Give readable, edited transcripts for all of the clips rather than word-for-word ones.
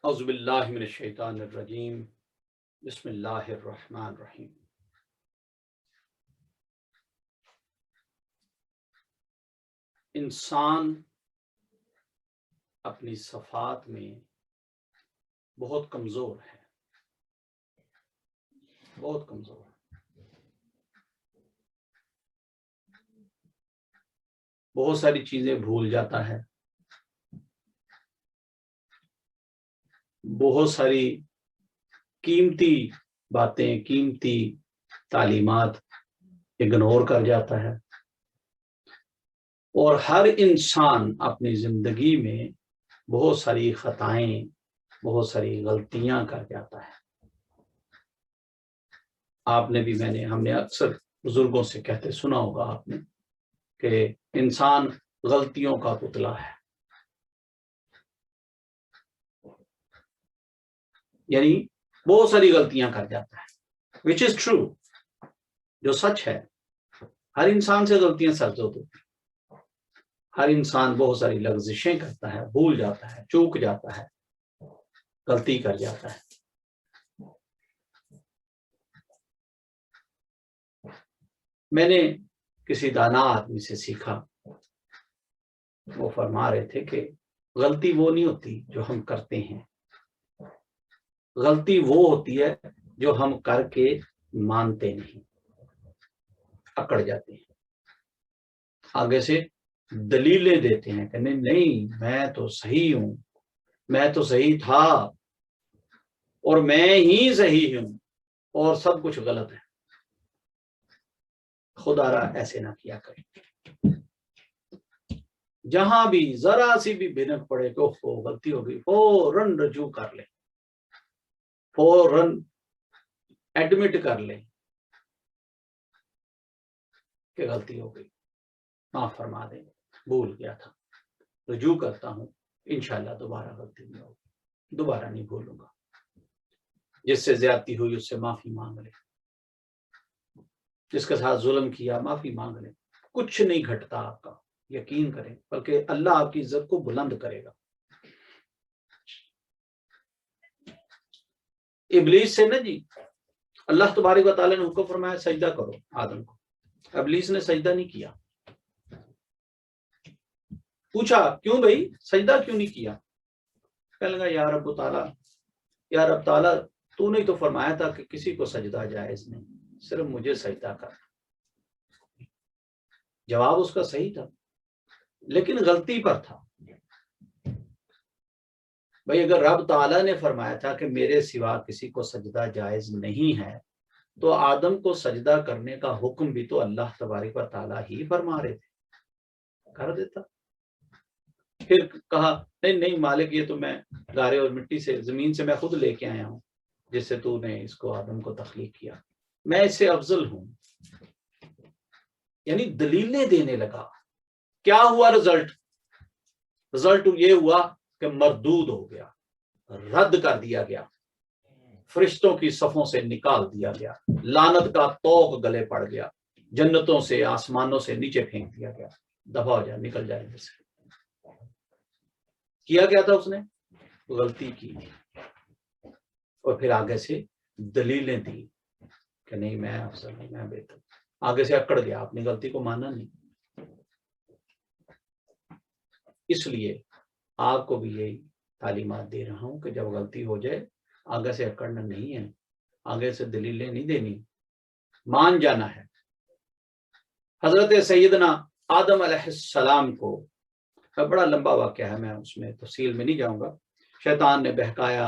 اعوذ باللہ من الشیطان الرجیم بسم اللہ الرحمن الرحیم۔ انسان اپنی صفات میں بہت کمزور ہے، بہت کمزور ہے۔ بہت ساری چیزیں بھول جاتا ہے، بہت ساری قیمتی باتیں، قیمتی تعلیمات اگنور کر جاتا ہے، اور ہر انسان اپنی زندگی میں بہت ساری خطائیں، بہت ساری غلطیاں کر جاتا ہے۔ آپ نے بھی، ہم نے اکثر بزرگوں سے کہتے سنا ہوگا آپ نے کہ انسان غلطیوں کا پتلا ہے، یعنی بہت ساری غلطیاں کر جاتا ہے، which is true، جو سچ ہے۔ ہر انسان سے غلطیاں سرزد ہوتی ہیں، ہر انسان بہت ساری لغزشیں کرتا ہے، بھول جاتا ہے، چوک جاتا ہے، غلطی کر جاتا ہے۔ میں نے کسی دانا آدمی سے سیکھا، وہ فرما رہے تھے کہ غلطی وہ نہیں ہوتی جو ہم کرتے ہیں، غلطی وہ ہوتی ہے جو ہم کر کے مانتے نہیں، اکڑ جاتے ہیں، آگے سے دلیلیں دیتے ہیں کہ نہیں میں تو صحیح ہوں، میں تو صحیح تھا، اور میں ہی صحیح ہوں، اور سب کچھ غلط ہے۔ خدا را ایسے نہ کیا کریں۔ جہاں بھی ذرا سی بھی بھنک پڑے کہ غلطی ہو گئی، فوراً رجوع کر لیں، فوراً ایڈمٹ کر لیں کہ غلطی ہو گئی، معاف فرما دیں، بھول گیا تھا، رجوع کرتا ہوں، انشاءاللہ دوبارہ غلطی نہیں ہوگی، دوبارہ نہیں بھولوں گا۔ جس سے زیادتی ہوئی اس سے معافی مانگ لیں، جس کے ساتھ ظلم کیا معافی مانگ لیں، کچھ نہیں گھٹتا آپ کا، یقین کریں، بلکہ اللہ آپ کی عزت کو بلند کرے گا۔ ابلیس سے نا جی، اللہ تبارک و تعالیٰ نے حکم فرمایا سجدہ کرو آدم کو، ابلیس نے سجدہ نہیں کیا۔ پوچھا کیوں بھائی سجدہ کیوں نہیں کیا؟ کہنے لگا یا رب تعالیٰ، یا رب تعالیٰ تو نے تو فرمایا تھا کہ کسی کو سجدہ جائز نہیں، صرف مجھے سجدہ کر۔ جواب اس کا صحیح تھا، لیکن غلطی پر تھا۔ بھائی اگر رب تعالیٰ نے فرمایا تھا کہ میرے سوا کسی کو سجدہ جائز نہیں ہے، تو آدم کو سجدہ کرنے کا حکم بھی تو اللہ تبارک و تعالیٰ ہی فرما رہے تھے، کر دیتا۔ پھر کہا نہیں مالک، یہ تو میں گارے اور مٹی سے، زمین سے میں خود لے کے آیا ہوں، جس سے تو نے اس کو آدم کو تخلیق کیا، میں اس سے افضل ہوں۔ یعنی دلیلیں دینے لگا۔ کیا ہوا رزلٹ یہ ہوا کہ مردود ہو گیا، رد کر دیا گیا، فرشتوں کی صفوں سے نکال دیا گیا، لعنت کا طوق گلے پڑ گیا، جنتوں سے، آسمانوں سے نیچے پھینک دیا گیا، دفع ہو جائے، نکل جائے ادھر سے۔ کیا کیا تھا اس نے؟ غلطی کی، اور پھر آگے سے دلیلیں دی کہ نہیں میں افضل ہوں، میں بہتر، آگے سے اکڑ گیا، اپنی غلطی کو مانا نہیں۔ اس لیے آپ کو بھی یہی تعلیمات دے رہا ہوں کہ جب غلطی ہو جائے آگے سے اکڑنا نہیں ہے، آگے سے دلیلیں نہیں دینی، مان جانا ہے۔ حضرت سیدنا آدم علیہ السلام کو، بڑا لمبا واقعہ ہے، میں اس میں تفصیل میں نہیں جاؤں گا، شیطان نے بہکایا،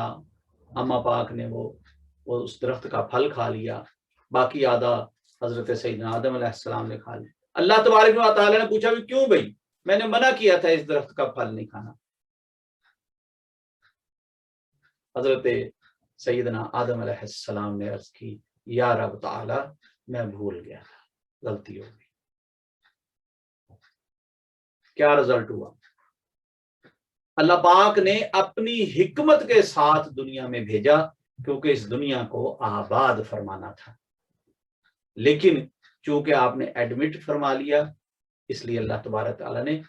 اماں پاک نے وہ اس درخت کا پھل کھا لیا، باقی آدھا حضرت سیدنا آدم علیہ السلام نے کھا لیا۔ اللہ تبارک و تعالیٰ نے پوچھا بھی کیوں بھائی، میں نے منع کیا تھا اس درخت کا پھل نہیں کھانا۔ حضرت سیدنا آدم علیہ السلام نے عرض کی یا رب تعالی میں بھول گیا تھا، غلطی ہو گئی۔ کیا رزلٹ ہوا؟ اللہ پاک نے اپنی حکمت کے ساتھ دنیا میں بھیجا، کیونکہ اس دنیا کو آباد فرمانا تھا، لیکن چونکہ آپ نے ایڈمٹ فرما لیا، اس لیے اللہ تبارک تعالیٰ نے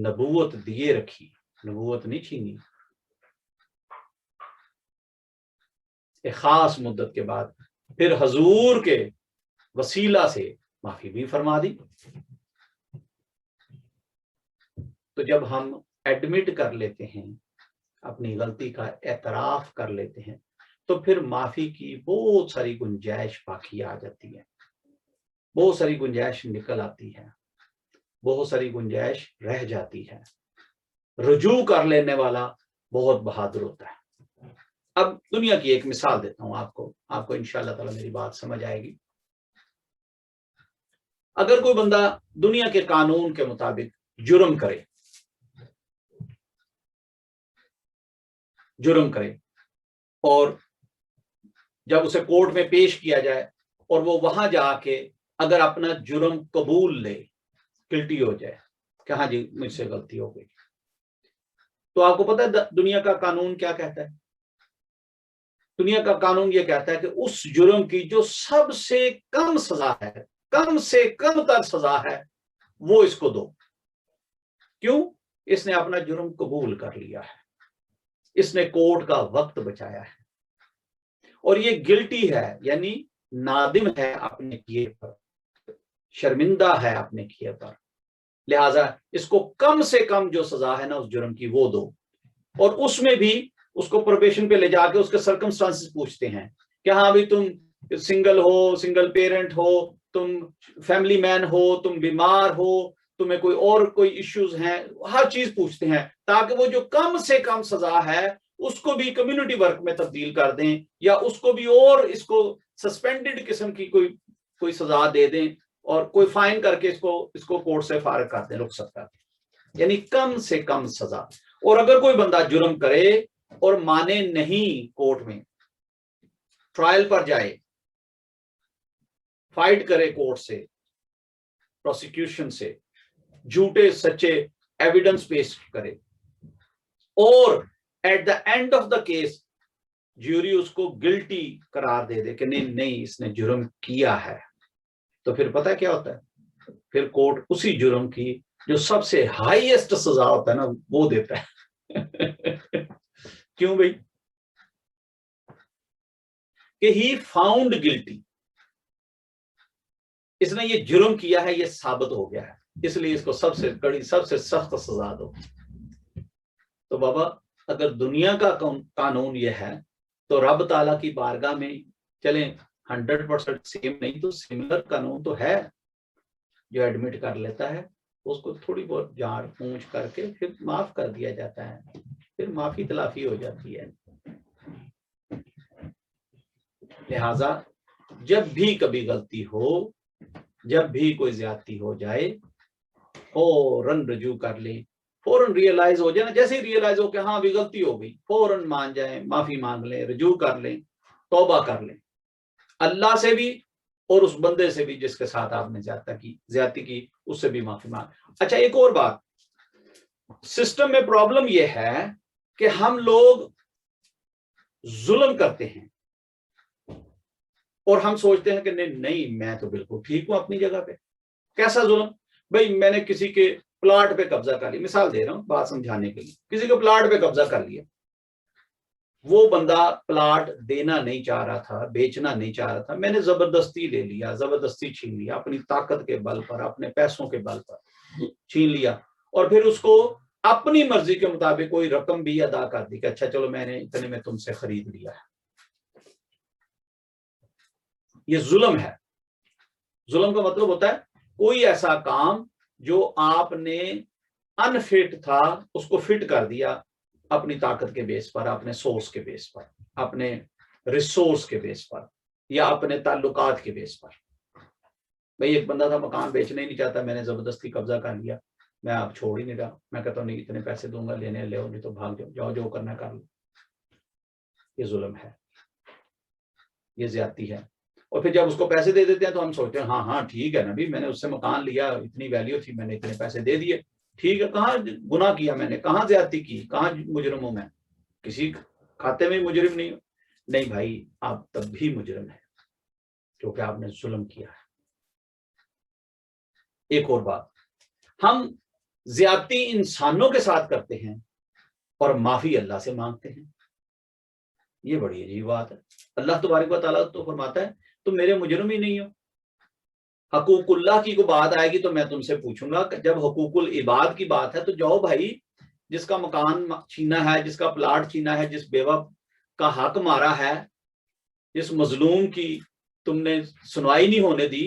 نبوت دیے رکھی، نبوت نہیں چھینی۔ ایک خاص مدت کے بعد پھر حضور کے وسیلہ سے معافی بھی فرما دی. تو جب ہم ایڈمٹ کر لیتے ہیں، اپنی غلطی کا اعتراف کر لیتے ہیں، تو پھر معافی کی بہت ساری گنجائش باقی آ جاتی ہے، بہت ساری گنجائش نکل آتی ہے، بہت ساری گنجائش رہ جاتی ہے. رجوع کر لینے والا بہت بہادر ہوتا ہے. اب دنیا کی ایک مثال دیتا ہوں آپ کو انشاءاللہ تعالی میری بات سمجھ آئے گی. اگر کوئی بندہ دنیا کے قانون کے مطابق جرم کرے اور جب اسے کورٹ میں پیش کیا جائے اور وہ وہاں جا کے اگر اپنا جرم قبول لے، گلٹی ہو جائے کہ ہاں جی مجھ سے غلطی ہو گئی، تو آپ کو پتہ ہے دنیا کا قانون کیا کہتا ہے؟ دنیا کا قانون یہ کہتا ہے کہ اس جرم کی جو سب سے کم سزا ہے، کم سے کم تر سزا ہے، وہ اس کو دو. کیوں؟ اس نے اپنا جرم قبول کر لیا ہے، اس نے کورٹ کا وقت بچایا ہے، اور یہ گلٹی ہے یعنی نادم ہے اپنے کیے پر، شرمندہ ہے اپنے کیے پر، لہذا اس کو کم سے کم جو سزا ہے نا اس جرم کی وہ دو. اور اس میں بھی اس کو پروبیشن پہ لے جا کے اس کے سرکمسٹانسز پوچھتے ہیں کہ ہاں بھی تم سنگل ہو، سنگل پیرنٹ ہو، تم فیملی مین ہو، تم بیمار ہو، تمہیں کوئی ایشوز ہیں، ہر چیز پوچھتے ہیں تاکہ وہ جو کم سے کم سزا ہے اس کو بھی کمیونٹی ورک میں تبدیل کر دیں، یا اس کو بھی اور اس کو سسپینڈڈ قسم کی کوئی سزا دے دیں، اور کوئی فائن کر کے اس کو کورٹ سے فارغ کر دیں، رخصت کر دیں، یعنی کم سے کم سزا. اور اگر کوئی بندہ جرم کرے اور مانے نہیں، کورٹ میں ٹرائل پر جائے، فائٹ کرے کورٹ سے، پروسیکیوشن سے، جھوٹے سچے ایویڈنس پیش کرے، اور at the end of the case jury اس کو گلٹی قرار دے دے کہ نہیں اس نے جرم کیا ہے، تو پھر پتہ کیا ہوتا ہے؟ پھر کورٹ اسی جرم کی جو سب سے ہائیسٹ سزا ہوتا ہے نا وہ دیتا ہے. کیوں بھائی؟ کہ ہی فاؤنڈ گلٹی، اس نے یہ جرم کیا ہے، یہ ثابت ہو گیا ہے، اس لیے اس کو سب سے کڑی، سب سے سخت سزا دو. تو بابا اگر دنیا کا قانون یہ ہے تو رب تعالیٰ کی بارگاہ میں چلیں 100% سیم نہیں تو سملر قانون تو ہے. جو ایڈمٹ کر لیتا ہے اس کو تھوڑی بہت جھاڑ پونچھ کر کے پھر معاف کر دیا جاتا ہے، پھر معافی تلافی ہو جاتی ہے. لہذا جب بھی کبھی غلطی ہو، جب بھی کوئی زیادتی ہو جائے، فوراً رجوع کر لیں، فوراً ریئلائز ہو جائے نا، جیسے ہی ریئلائز ہو کہ ہاں بھی غلطی ہو گئی، فوراً مان جائیں، معافی مانگ لیں، رجوع کر لیں، توبہ کر لیں، اللہ سے بھی اور اس بندے سے بھی جس کے ساتھ آپ نے زیادتی کی اس سے بھی معافی مانگ. اچھا ایک اور بات، سسٹم میں پرابلم یہ ہے کہ ہم لوگ ظلم کرتے ہیں اور ہم سوچتے ہیں کہ نہیں میں تو بالکل ٹھیک ہوں اپنی جگہ پہ. کیسا ظلم؟ بھائی میں نے کسی کے پلاٹ پہ قبضہ کر لیا، مثال دے رہا ہوں بات سمجھانے کے لیے، کسی کے پلاٹ پہ قبضہ کر لیا، وہ بندہ پلاٹ دینا نہیں چاہ رہا تھا، بیچنا نہیں چاہ رہا تھا، میں نے زبردستی لے لیا، زبردستی چھین لیا، اپنی طاقت کے بل پر، اپنے پیسوں کے بل پر چھین لیا، اور پھر اس کو اپنی مرضی کے مطابق کوئی رقم بھی ادا کر دی کہ اچھا چلو میں نے اتنے میں تم سے خرید لیا ہے. یہ ظلم ہے. ظلم کا مطلب ہوتا ہے کوئی ایسا کام جو آپ نے انفٹ تھا اس کو فٹ کر دیا اپنی طاقت کے بیس پر، اپنے سورس کے بیس پر، اپنے ریسورس کے بیس پر، یا اپنے تعلقات کے بیس پر. بھئی ایک بندہ تھا مکان بیچنا ہی نہیں چاہتا، میں نے زبردستی قبضہ کر لیا، میں آپ چھوڑ ہی نہیں رہا، میں کہتا ہوں نہیں اتنے پیسے دوں گا، لینے لے نہیں تو بھاگ جاؤ، جو کرنا کر لو. یہ ظلم ہے، یہ زیادتی ہے. اور پھر جب اس کو پیسے دے دیتے ہیں تو ہم سوچتے ہیں ہاں ٹھیک ہے نا بھی، میں نے اس سے مکان لیا، اتنی ویلیو تھی، میں نے اتنے پیسے دے دیے، ٹھیک ہے. کہاں گناہ کیا میں نے، کہاں زیادتی کی، کہاں مجرم ہوں میں، کسی کھاتے میں مجرم نہیں ہوں. نہیں بھائی آپ تب بھی مجرم ہیں کیونکہ آپ نے ظلم کیا ہے. ایک اور بات، ہم زیادتی انسانوں کے ساتھ کرتے ہیں اور معافی اللہ سے مانگتے ہیں. یہ بڑی عجیب بات ہے. اللہ تبارک و تعالیٰ تو فرماتا ہے تم میرے مجرم ہی نہیں ہو. حقوق اللہ کی کو بات آئے گی تو میں تم سے پوچھوں گا. جب حقوق العباد کی بات ہے تو جاؤ بھائی, جس کا مکان چھینا ہے, جس کا پلاٹ چھینا ہے, جس بیوہ کا حق مارا ہے, جس مظلوم کی تم نے سنوائی نہیں ہونے دی,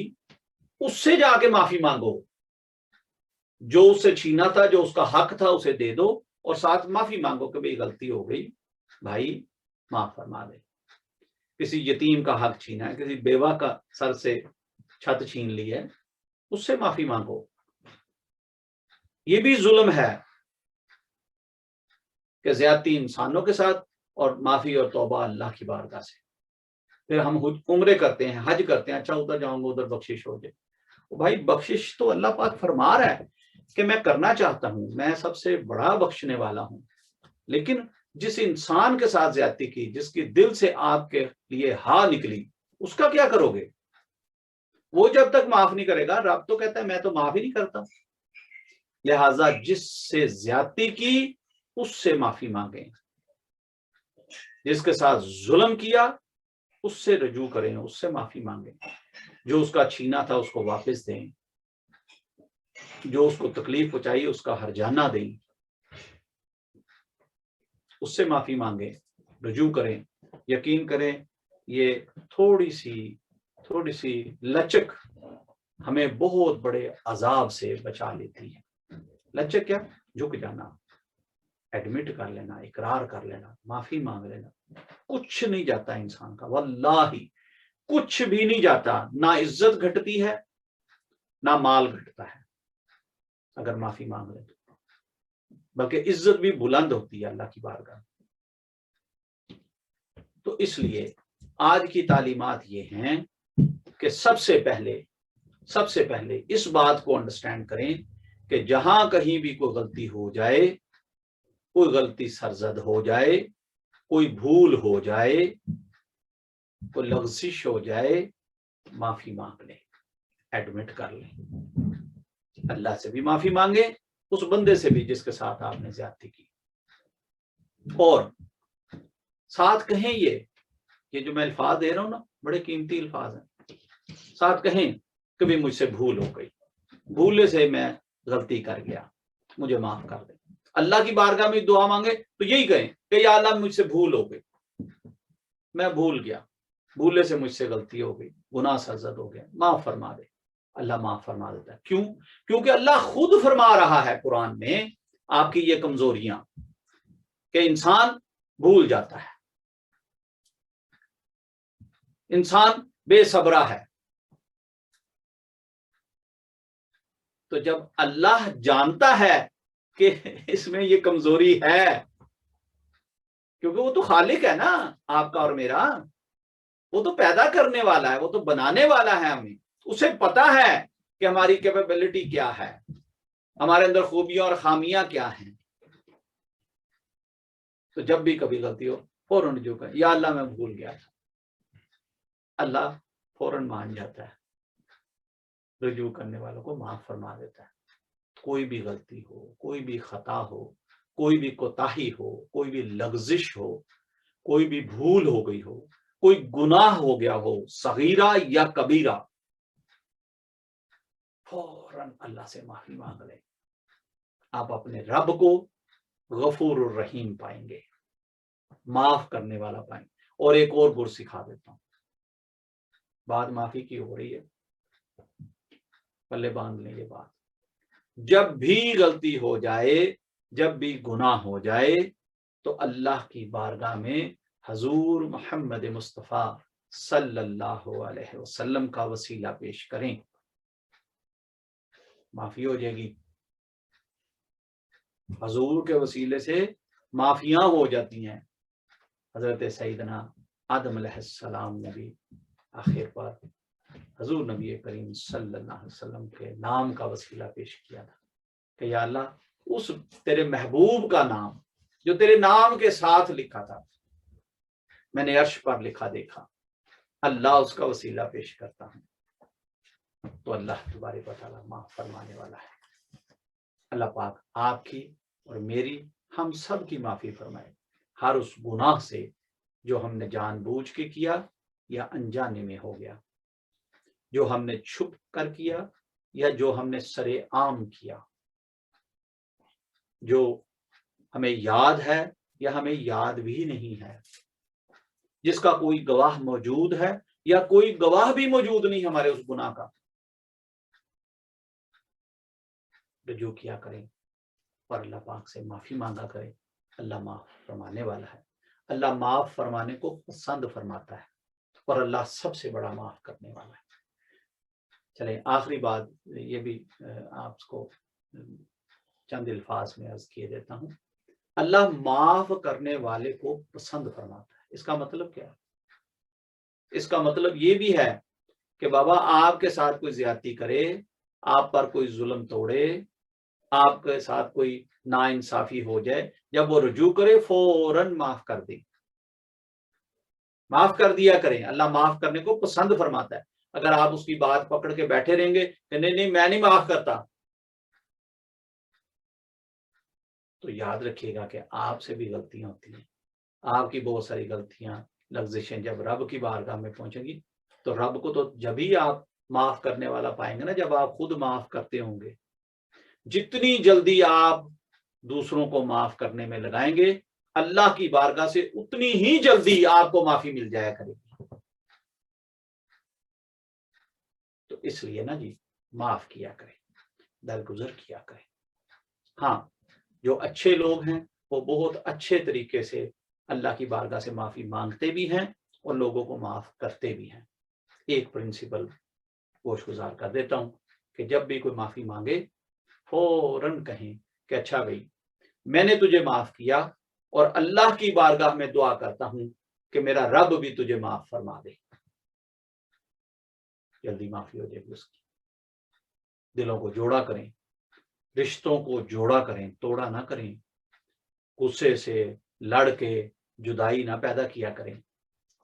اس سے جا کے معافی مانگو. جو اس سے چھینا تھا, جو اس کا حق تھا, اسے دے دو اور ساتھ معافی مانگو کہ بھائی غلطی ہو گئی, بھائی معاف فرما دے. کسی یتیم کا حق چھینا ہے, کسی بیوہ کا سر سے چھت چھین لی ہے, اس سے معافی مانگو. یہ بھی ظلم ہے کہ زیادتی انسانوں کے ساتھ, اور معافی اور توبہ اللہ کی بارگاہ سے. پھر ہم عمرے کرتے ہیں, حج کرتے ہیں, اچھا ادھر جاؤں گا ادھر بخشش ہو جائے. بھائی بخشش تو اللہ پاک فرما رہا ہے کہ میں کرنا چاہتا ہوں, میں سب سے بڑا بخشنے والا ہوں. لیکن جس انسان کے ساتھ زیادتی کی, جس کی دل سے آپ کے لیے ہاں نکلی, اس کا کیا کرو گے؟ وہ جب تک معاف نہیں کرے گا, رب تو کہتا ہے میں تو معاف ہی نہیں کرتا. لہذا جس سے زیادتی کی اس سے معافی مانگیں, جس کے ساتھ ظلم کیا اس سے رجوع کریں, اس سے معافی مانگیں. جو اس کا چھینا تھا اس کو واپس دیں, جو اس کو تکلیف پہنچائی اس کا ہرجانہ دیں, اس سے معافی مانگیں, رجوع کریں. یقین کریں یہ تھوڑی سی لچک ہمیں بہت بڑے عذاب سے بچا لیتی ہے. لچک کیا؟ جھک جانا, ایڈمٹ کر لینا, اقرار کر لینا, معافی مانگ لینا. کچھ نہیں جاتا انسان کا, واللہ کچھ بھی نہیں جاتا. نہ عزت گھٹتی ہے نہ مال گھٹتا ہے اگر معافی مانگ لے تو, بلکہ عزت بھی بلند ہوتی ہے اللہ کی بارگاہ. تو اس لیے آج کی تعلیمات یہ ہیں کہ سب سے پہلے اس بات کو انڈرسٹینڈ کریں کہ جہاں کہیں بھی کوئی غلطی ہو جائے, کوئی غلطی سرزد ہو جائے, کوئی بھول ہو جائے, کوئی لغزش ہو جائے, معافی مانگ لیں, ایڈمٹ کر لیں. اللہ سے بھی معافی مانگیں, اس بندے سے بھی جس کے ساتھ آپ نے زیادتی کی, اور ساتھ کہیں یہ جو میں الفاظ دے رہا ہوں نا بڑے قیمتی الفاظ ہیں, ساتھ کہیں کہ بھی مجھ سے بھول ہو گئی, بھولنے سے میں غلطی کر گیا, مجھے معاف کر دے. اللہ کی بارگاہ میں دعا مانگے تو یہی کہیں کہ یا اللہ مجھ سے بھول ہو گئی, میں بھول گیا, بھولنے سے مجھ سے غلطی ہو گئی, گناہ سرزد ہو گیا, معاف فرما دے. اللہ معاف فرما دیتا ہے. کیوں؟ کیونکہ اللہ خود فرما رہا ہے قرآن میں آپ کی یہ کمزوریاں کہ انسان بھول جاتا ہے, انسان بے صبرا ہے. تو جب اللہ جانتا ہے کہ اس میں یہ کمزوری ہے, کیونکہ وہ تو خالق ہے نا آپ کا اور میرا, وہ تو پیدا کرنے والا ہے, وہ تو بنانے والا ہے ہمیں, اسے پتا ہے کہ ہماری کیپیبلٹی کیا ہے, ہمارے اندر خوبیاں اور خامیاں کیا ہیں. تو جب بھی کبھی غلطی ہو فوراً رجوع کریں, یا اللہ میں بھول گیا تھا, اللہ فوراً مان جاتا ہے, رجوع کرنے والوں کو معاف فرما دیتا ہے. کوئی بھی غلطی ہو, کوئی بھی خطا ہو, کوئی بھی کوتاہی ہو, کوئی بھی لغزش ہو, کوئی بھی بھول ہو گئی ہو, کوئی گناہ ہو گیا ہو, صغیرہ یا کبیرہ, فوراً اللہ سے معافی مانگ لیں. آپ اپنے رب کو غفور الرحیم پائیں گے, معاف کرنے والا پائیں گے. اور ایک اور گر سکھا دیتا ہوں, بات معافی کی ہو رہی ہے, پلے باندھ لیں یہ بات. جب بھی غلطی ہو جائے, جب بھی گناہ ہو جائے, تو اللہ کی بارگاہ میں حضور محمد مصطفیٰ صلی اللہ علیہ وسلم کا وسیلہ پیش کریں, معافی ہو جائے گی. حضور کے وسیلے سے معافیاں ہو جاتی ہیں. حضرت سیدنا آدم علیہ السلام نے بھی آخر پر حضور نبی کریم صلی اللہ علیہ وسلم کے نام کا وسیلہ پیش کیا تھا کہ یا اللہ اس تیرے محبوب کا نام جو تیرے نام کے ساتھ لکھا تھا میں نے عرش پر لکھا دیکھا, اللہ اس کا وسیلہ پیش کرتا ہوں. تو اللہ تبارک و تعالیٰ معاف فرمانے والا ہے. اللہ پاک آپ کی اور میری, ہم سب کی معافی فرمائے, ہر اس گناہ سے جو ہم نے جان بوجھ کے کیا یا انجانے میں ہو گیا، جو ہم نے چھپ کر کیا یا جو ہم نے سرے عام کیا، جو ہمیں یاد ہے یا ہمیں یاد بھی نہیں ہے، جس کا کوئی گواہ موجود ہے یا کوئی گواہ بھی موجود نہیں ہمارے اس گناہ کا، رجوع کیا کریں اور اللہ پاک سے معافی مانگا کریں۔ اللہ معاف فرمانے والا ہے، اللہ معاف فرمانے کو پسند فرماتا ہے، اور اللہ سب سے بڑا معاف کرنے والا ہے۔ چلیں آخری بات یہ بھی آپ کو چند الفاظ میں عرض کیے دیتا ہوں۔ اللہ معاف کرنے والے کو پسند فرماتا ہے، اس کا مطلب کیا ہے؟ اس کا مطلب یہ بھی ہے کہ بابا آپ کے ساتھ کوئی زیادتی کرے، آپ پر کوئی ظلم توڑے، آپ کے ساتھ کوئی ناانصافی ہو جائے، جب وہ رجوع کرے فوراً معاف کر دیں، معاف کر دیا کریں۔ اللہ معاف کرنے کو پسند فرماتا ہے۔ اگر آپ اس کی بات پکڑ کے بیٹھے رہیں گے کہ نہیں میں نہیں معاف کرتا، تو یاد رکھیے گا کہ آپ سے بھی غلطیاں ہوتی ہیں، آپ کی بہت ساری غلطیاں لغزشیں جب رب کی بارگاہ میں پہنچیں گی تو رب کو تو جب ہی آپ معاف کرنے والا پائیں گے نا، جب آپ خود معاف کرتے ہوں گے۔ جتنی جلدی آپ دوسروں کو معاف کرنے میں لگائیں گے، اللہ کی بارگاہ سے اتنی ہی جلدی آپ کو معافی مل جایا کرے گی۔ تو اس لیے نا جی معاف کیا کریں، درگزر کیا کریں۔ ہاں جو اچھے لوگ ہیں وہ بہت اچھے طریقے سے اللہ کی بارگاہ سے معافی مانگتے بھی ہیں اور لوگوں کو معاف کرتے بھی ہیں۔ ایک پرنسپل گوش گزار کر دیتا ہوں کہ جب بھی کوئی معافی مانگے فوراً کہیں کہ اچھا بھائی میں نے تجھے معاف کیا، اور اللہ کی بارگاہ میں دعا کرتا ہوں کہ میرا رب بھی تجھے معاف فرما دے۔ جلدی معافی ہو جائے گی اس کی۔ دلوں کو جوڑا کریں، رشتوں کو جوڑا کریں، توڑا نہ کریں، غصے سے لڑ کے جدائی نہ پیدا کیا کریں۔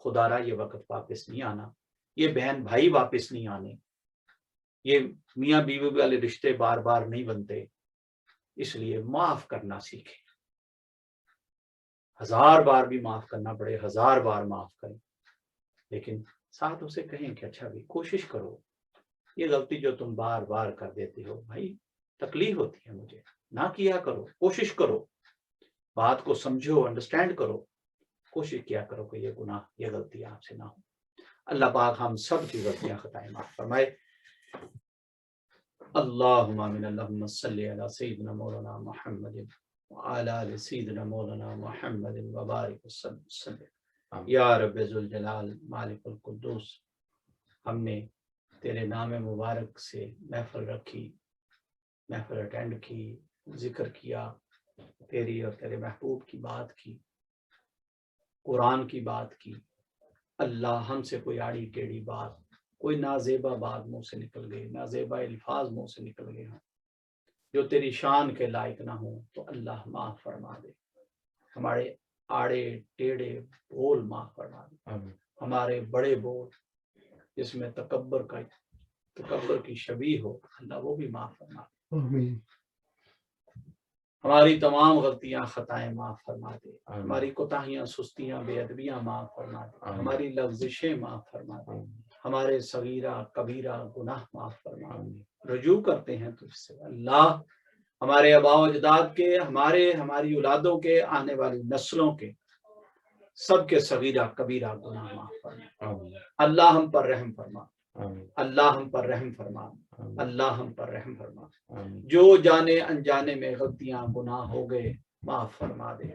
خدا را یہ وقت واپس نہیں آنا، یہ بہن بھائی واپس نہیں آنے، یہ میاں بیوی والے رشتے بار بار نہیں بنتے۔ اس لیے معاف کرنا سیکھیں، 1000 بار بھی معاف کرنا پڑے 1000 بار معاف کریں، لیکن ساتھ اسے کہیں کہ اچھا بھی کوشش کرو، یہ غلطی جو تم بار بار کر دیتے ہو بھائی تکلیف ہوتی ہے مجھے، نہ کیا کرو، کوشش کرو، بات کو سمجھو، انڈرسٹینڈ کرو، کوشش کیا کرو کہ یہ گناہ یہ غلطی آپ سے نہ ہو۔ اللہ پاک ہم سب کی غلطیاں خطائیں معاف فرمائے۔ اللہم آمین۔ اللہم صلی علی سیدنا مولانا محمد وعلی آل سیدنا مولانا محمد وبارک وسلم۔ یا رب ذوالجلال مالک القدوس، ہم نے تیرے نام مبارک سے محفل رکھی، محفل اٹینڈ کی، ذکر کیا، تیری اور تیرے محبوب کی بات کی، قرآن کی بات کی۔ اللہ ہم سے کوئی آڑی ٹیڑھی بات، کوئی نازیبا بات منہ سے نکل گئی، نازیبا الفاظ منہ سے نکل گئے ہوں جو تیری شان کے لائق نہ ہوں، تو اللہ معاف فرما دے۔ ہمارے آڑے ٹیڑھے بول معاف فرما دے، ہمارے بڑے بول جس میں تکبر کی شبیہ ہو، اللہ وہ بھی معاف فرما دے۔ ہماری تمام غلطیاں خطائیں معاف فرما دے، ہماری کوتاہیاں سستیاں بے ادبیاں معاف فرما دے، ہماری لغزشیں معاف فرما دے، ہمارے صغیرہ کبیرہ گناہ معاف فرما دے۔ رجوع کرتے ہیں تجھ سے اللہ، ہمارے آباء و اجداد کے، ہماری اولادوں کے، آنے والی نسلوں کے سب کے صغیرہ کبیرہ گناہ معاف فرما۔ اللہ ہم پر رحم فرما، اللہ ہم پر رحم فرما، اللہ ہم پر رحم فرما۔ جو جانے انجانے میں غلطیاں گناہ ہو گئے معاف فرما دے،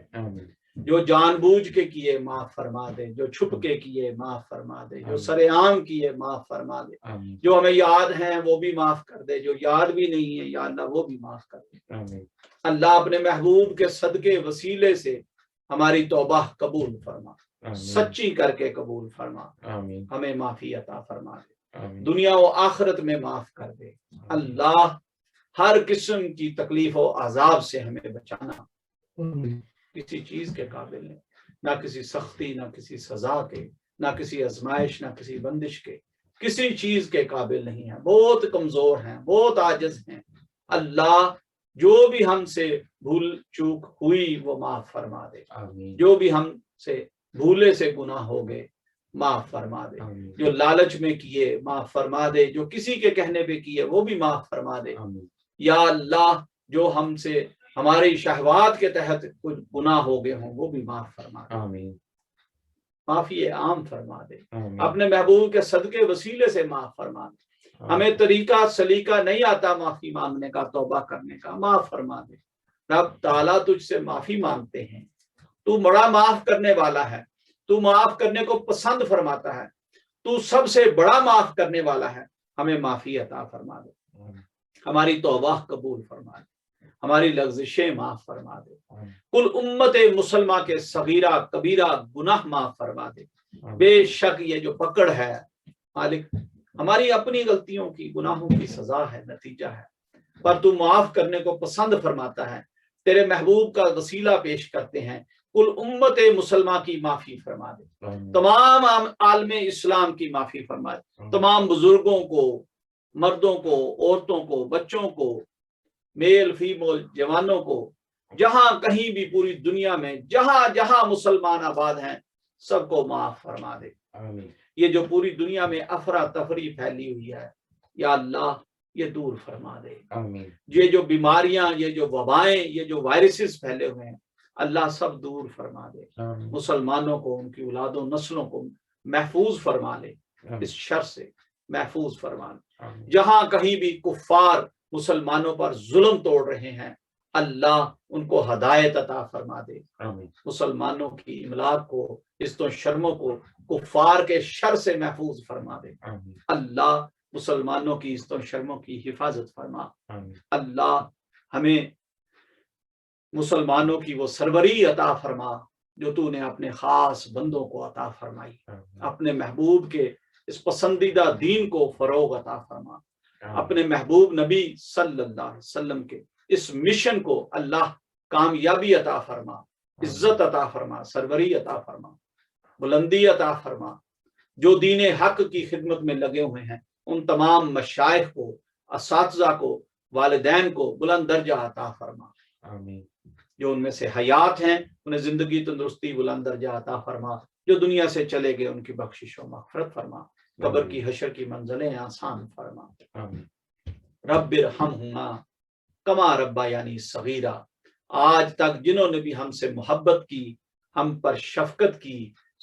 جو جان بوجھ کے کیے معاف فرما دے، جو چھپ کے کیے معاف فرما دے، جو سرے عام کیے معاف فرما دے، جو ہمیں یاد ہیں وہ بھی معاف کر دے، جو یاد بھی نہیں ہے یا اللہ وہ بھی معاف کر دے۔ اللہ اپنے محبوب کے صدقے وسیلے سے ہماری توبہ قبول فرما، سچی کر کے قبول فرما، ہمیں معافی عطا فرما دے، دنیا و آخرت میں معاف کر دے۔ اللہ ہر قسم کی تکلیف و عذاب سے ہمیں بچانا، کسی چیز کے قابل نہیں، نہ کسی سختی، نہ کسی سزا کے، نہ کسی آزمائش، نہ کسی بندش کے، کسی چیز کے قابل نہیں ہیں، بہت کمزور ہیں، بہت عاجز ہیں۔ اللہ جو بھی ہم سے بھول چوک ہوئی وہ معاف فرما دے، جو بھی ہم سے بھولے سے گناہ ہو گئے معاف فرما دے، جو لالچ میں کیے معاف فرما دے، جو کسی کے کہنے پہ کیے وہ بھی معاف فرما دے۔ یا اللہ جو ہم سے ہماری شہوات کے تحت کچھ گناہ ہو گئے ہوں وہ بھی معاف فرما دے، معافی عام فرما دے، اپنے محبوب کے صدقے وسیلے سے معاف فرما دے۔ ہمیں طریقہ سلیقہ نہیں آتا معافی مانگنے کا، توبہ کرنے کا، معاف فرما دے۔ رب تعالیٰ تجھ سے معافی مانگتے ہیں، تو بڑا معاف کرنے والا ہے، تو معاف کرنے کو پسند فرماتا ہے، تو سب سے بڑا معاف کرنے والا ہے، ہمیں معافی عطا فرما دے، ہماری توبہ قبول فرما دے، ہماری لغزشیں معاف فرما دے، کل امت مسلمہ کے صغیرہ کبیرہ گناہ معاف فرما دے۔ بے شک یہ جو پکڑ ہے مالک ہماری اپنی غلطیوں کی، گناہوں کی سزا ہے، نتیجہ ہے، پر تو معاف کرنے کو پسند فرماتا ہے۔ تیرے محبوب کا وسیلہ پیش کرتے ہیں، کل امت مسلمہ کی معافی فرما دے، تمام عالم اسلام کی معافی فرما دے، تمام بزرگوں کو، مردوں کو، عورتوں کو، بچوں کو، میل فیمیل جوانوں کو، جہاں کہیں بھی پوری دنیا میں جہاں جہاں مسلمان آباد ہیں سب کو معاف فرما دے۔ یہ جو پوری دنیا میں افراتفری پھیلی ہوئی ہے یا اللہ یہ دور فرما دے۔ یہ جو بیماریاں، یہ جو وبائیں، یہ جو وائرسز پھیلے ہوئے ہیں اللہ سب دور فرما دے، مسلمانوں کو، ان کی اولاد و نسلوں کو محفوظ فرما لے، اس شر سے محفوظ فرما لے۔ جہاں کہیں بھی کفار مسلمانوں پر ظلم توڑ رہے ہیں اللہ ان کو ہدایت عطا فرما دے، مسلمانوں کی املاک کو، عزت و شرموں کو کفار کے شر سے محفوظ فرما دے۔ اللہ مسلمانوں کی عزت و شرموں کی حفاظت فرما۔ اللہ ہمیں مسلمانوں کی وہ سروری عطا فرما جو تو نے اپنے خاص بندوں کو عطا فرمائی، اپنے محبوب کے اس پسندیدہ دین کو فروغ عطا فرما، اپنے محبوب نبی صلی اللہ علیہ وسلم کے اس مشن کو اللہ کامیابی عطا فرما، عزت عطا فرما، سروری عطا فرما، بلندی عطا فرما۔ جو دین حق کی خدمت میں لگے ہوئے ہیں ان تمام مشائخ کو، اساتذہ کو، والدین کو بلند درجہ عطا فرما۔ جو ان میں سے حیات ہیں انہیں زندگی تندرستی بلند درجہ عطا فرما، جو دنیا سے چلے گئے ان کی بخشش و مغفرت فرما، قبر کی حشر کی منزلیں آسان فرما۔ رب ارحمہما کما ربیانی صغیرہ، آج تک جنہوں نے بھی ہم سے محبت کی، ہم پر شفقت کی،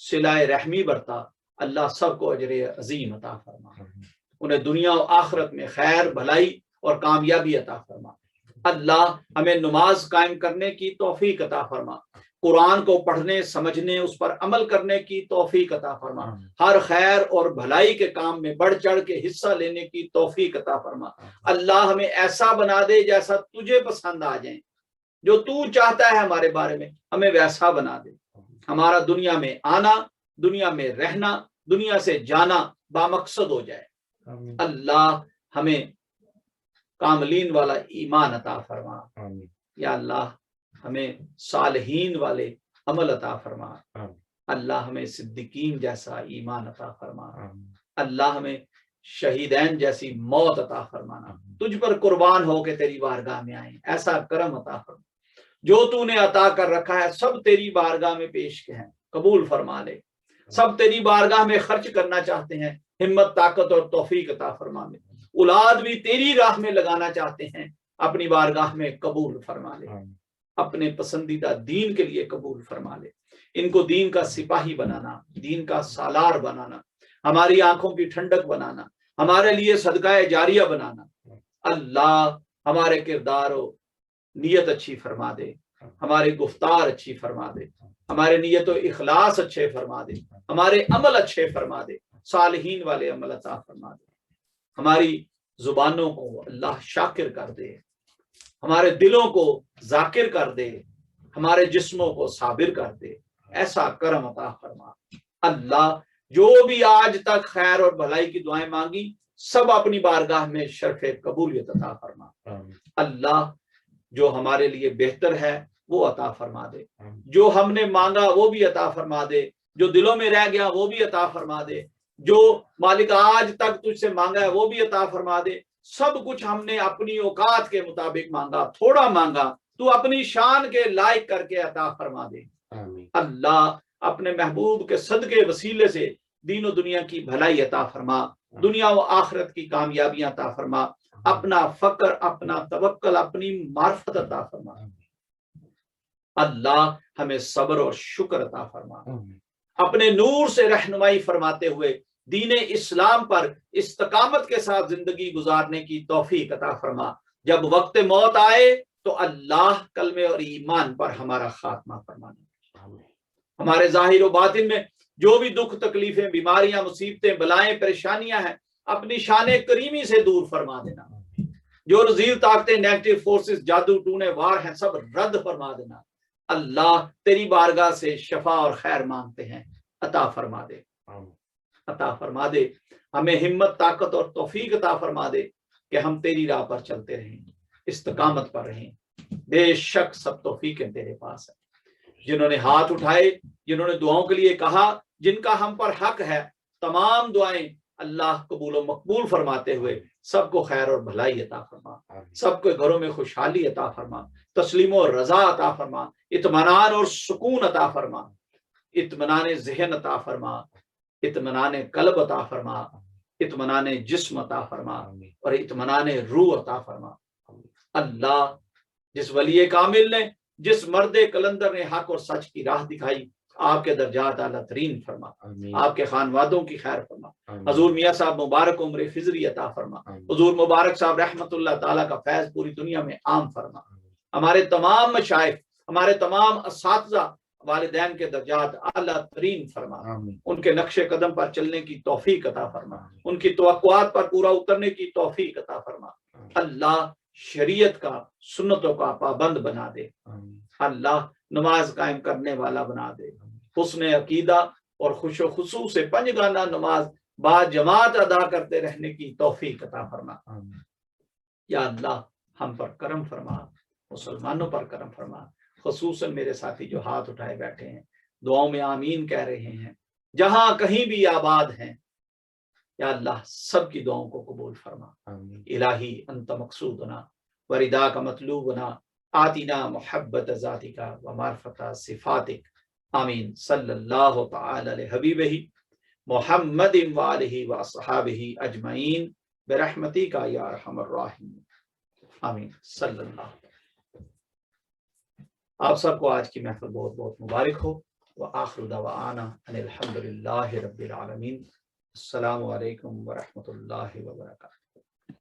صلہ رحمی برتا، اللہ سب کو اجر عظیم عطا فرما، انہیں دنیا و آخرت میں خیر بھلائی اور کامیابی عطا فرما۔ اللہ ہمیں نماز قائم کرنے کی توفیق عطا فرما، قرآن کو پڑھنے، سمجھنے، اس پر عمل کرنے کی توفیق عطا فرما، ہر خیر اور بھلائی کے کام میں بڑھ چڑھ کے حصہ لینے کی توفیق عطا فرما۔ اللہ ہمیں ایسا بنا دے جیسا تجھے پسند آ جائیں، جو تو چاہتا ہے ہمارے بارے میں ہمیں ویسا بنا دے۔ ہمارا دنیا میں آنا، دنیا میں رہنا، دنیا سے جانا بامقصد ہو جائے۔ اللہ ہمیں کاملین والا ایمان عطا فرما، یا اللہ ہمیں صالحین والے عمل عطا فرما، اللہ ہمیں صدیقین جیسا ایمان عطا فرما، اللہ ہمیں شہیدین جیسی موت عطا فرمانا، تجھ پر قربان ہو کے تیری بارگاہ میں آئیں، ایسا کرم عطا فرما۔ جو تو نے عطا کر رکھا ہے سب تیری بارگاہ میں پیش ہیں، قبول فرما لے۔ سب تیری بارگاہ میں خرچ کرنا چاہتے ہیں، ہمت، طاقت اور توفیق عطا فرما لے۔ اولاد بھی تیری راہ میں لگانا چاہتے ہیں، اپنی بارگاہ میں قبول فرما لے، اپنے پسندیدہ دین کے لیے قبول فرما لے۔ ان کو دین کا سپاہی بنانا، دین کا سالار بنانا، ہماری آنکھوں کی ٹھنڈک بنانا، ہمارے لیے صدقہ جاریہ بنانا۔ اللہ ہمارے کردار و نیت اچھی فرما دے، ہماری گفتار اچھی فرما دے، ہمارے نیت و اخلاص اچھے فرما دے، ہمارے عمل اچھے فرما دے، صالحین والے عمل عطا فرما دے۔ ہماری زبانوں کو اللہ شاکر کر دے، ہمارے دلوں کو ذاکر کر دے، ہمارے جسموں کو صابر کر دے، ایسا کرم عطا فرما۔ اللہ جو بھی آج تک خیر اور بھلائی کی دعائیں مانگی سب اپنی بارگاہ میں شرف قبولیت عطا فرما۔ اللہ جو ہمارے لیے بہتر ہے وہ عطا فرما دے، جو ہم نے مانگا وہ بھی عطا فرما دے، جو دلوں میں رہ گیا وہ بھی عطا فرما دے، جو مالک آج تک تجھ سے مانگا ہے وہ بھی عطا فرما دے۔ سب کچھ ہم نے اپنی اوقات کے مطابق مانگا، تھوڑا مانگا، تو اپنی شان کے لائق کر کے عطا فرما دے۔ اللہ اپنے محبوب کے صدقے وسیلے سے دین و دنیا کی بھلائی عطا فرما، دنیا و آخرت کی کامیابیاں عطا فرما، اپنا فقر، اپنا توکل، اپنی معرفت عطا فرما۔ اللہ ہمیں صبر اور شکر عطا فرما، اپنے نور سے رہنمائی فرماتے ہوئے دین اسلام پر استقامت کے ساتھ زندگی گزارنے کی توفیق عطا فرما۔ جب وقت موت آئے تو اللہ کلمے اور ایمان پر ہمارا خاتمہ فرمانا۔ ہمارے ظاہر و باطن میں جو بھی دکھ تکلیفیں، بیماریاں، مصیبتیں، بلائیں، پریشانیاں ہیں، اپنی شان کریمی سے دور فرما دینا۔ جو رذیل طاقتیں، نیگیٹو فورسز، جادو ٹونے وار ہیں، سب رد فرما دینا۔ اللہ تیری بارگاہ سے شفا اور خیر مانگتے ہیں، عطا فرما دے، عطا فرما دے۔ ہمیں ہمت، طاقت اور توفیق عطا فرما دے کہ ہم تیری راہ پر چلتے رہیں، استقامت پر رہیں۔ بے شک سب توفیقیں تیرے پاس ہے۔ جنہوں نے ہاتھ اٹھائے، جنہوں نے دعاؤں کے لیے کہا، جن کا ہم پر حق ہے، تمام دعائیں اللہ قبول و مقبول فرماتے ہوئے سب کو خیر اور بھلائی عطا فرما، سب کے گھروں میں خوشحالی عطا فرما، تسلیم و رضا عطا فرما، اطمینان اور سکون عطا فرما، اطمینان ذہن عطا فرما، اطمینان قلب عطا فرما، اطمینان جسم عطا فرما اور اطمینان روح عطا فرما۔ اللہ جس ولی کامل نے، جس مرد کلندر نے حق اور سچ کی راہ دکھائی، آپ کے درجات اعلیٰ ترین فرما، آپ کے خانوادوں کی خیر فرما۔ حضور میاں صاحب مبارک عمر فضری عطا فرما، حضور مبارک صاحب رحمت اللہ تعالیٰ کا فیض پوری دنیا میں عام فرما۔ ہمارے تمام مشائخ، ہمارے تمام اساتذہ، والدین کے درجات اعلیٰ ترین فرما، ان کے نقش قدم پر چلنے کی توفیق عطا فرما، ان کی توقعات پر پورا اترنے کی توفیق عطا فرما۔ اللہ شریعت کا، سنتوں کا پابند بنا دے، اللہ نماز قائم کرنے والا بنا دے، حسن عقیدہ اور خوش و خصوع سے پنجگانہ نماز با جماعت ادا کرتے رہنے کی توفیق عطا فرما۔ یا اللہ ہم پر کرم فرما، مسلمانوں پر کرم فرما، خصوصاً میرے ساتھی جو ہاتھ اٹھائے بیٹھے ہیں، دعاؤں میں آمین کہہ رہے ہیں، جہاں کہیں بھی آباد ہیں، یا اللہ سب کی دعاؤں کو قبول فرما۔ الہی انت مقصودنا ورداک مطلوبنا، آتنا محبت ذاتک و معرفت صفاتک۔ آمین۔ صلی اللہ تعالی علی حبیبہ محمد وآلہ واصحابہ اجمعین برحمتک یا ارحم الراحمین۔ آمین۔ صلی اللہ۔ آپ سب کو آج کی محفل بہت بہت مبارک ہو۔ وآخر دعوانا ان الحمد للہ رب العالمین۔ السلام علیکم ورحمۃ اللہ وبرکاتہ۔